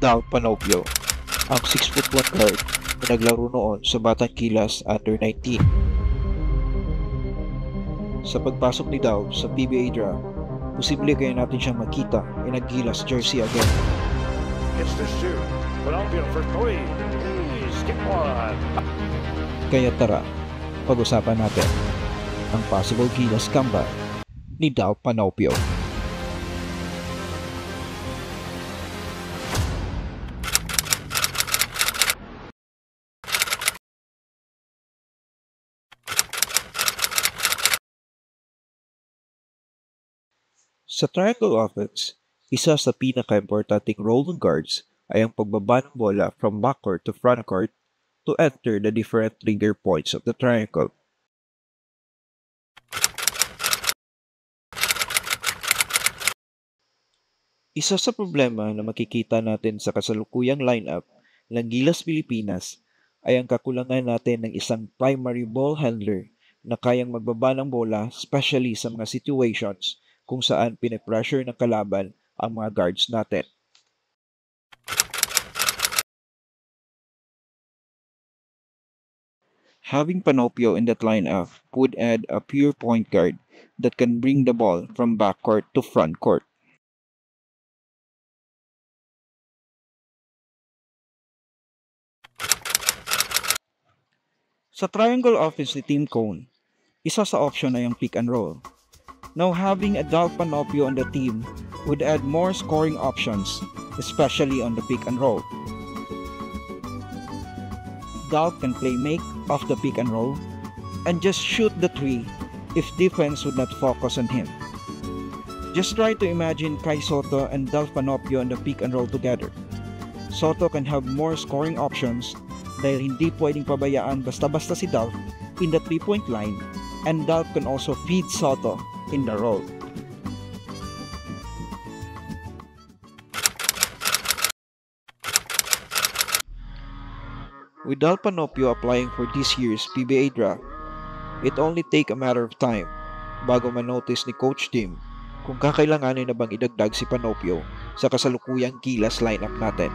Dal Panopio, ang 6'1" guard na naglaro noon sa Batang Gilas Under 19. Sa pagpasok ni Dal sa PBA draft, posible kaya natin siyang makita in a Gilas jersey again. Gets to shoot. Panopio for three. He's get one. Kaya tara, pag-usapan natin ang possible Gilas comeback ni Dal Panopio. Sa triangle offense, isa sa pinaka-importanting role ng guards ay ang pagbaba ng bola from backcourt to frontcourt to enter the different trigger points of the triangle. Isa sa problema na makikita natin sa kasalukuyang lineup ng Gilas Pilipinas ay ang kakulangan natin ng isang primary ball handler na kayang magbaba ng bola, especially sa mga situations kung saan pinipressure ng kalaban ang mga guards natin. Having Panopio in that lineup would add a pure point guard that can bring the ball from backcourt to frontcourt. Sa triangle offense ni Team Cone, isa sa option ay ang pick and roll. Now having a Dal Panopio on the team would add more scoring options, especially on the pick and roll. Dal can play make off the pick and roll and just shoot the three if defense would not focus on him. Just try to imagine Kai Soto and Dal Panopio on the pick and roll together. Soto can have more scoring options dahil hindi pwedeng pabayaan basta-basta si Dal in the 3-point line, and Dal can also feed Soto in the roll. With Dal Panopio applying for this year's PBA draft, it only take a matter of time bago manotice ni Coach Tim kung kakailanganin na bang idagdag si Panopio sa kasalukuyang Gilas lineup natin.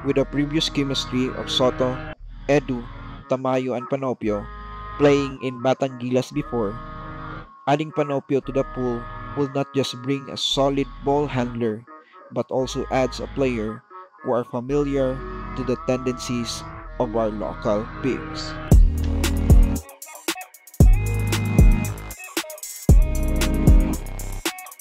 With the previous chemistry of Soto, Edu, Tamayo, and Panopio playing in Batang Gilas before, adding Panopio to the pool will not just bring a solid ball handler, but also adds a player who are familiar to the tendencies of our local bigs.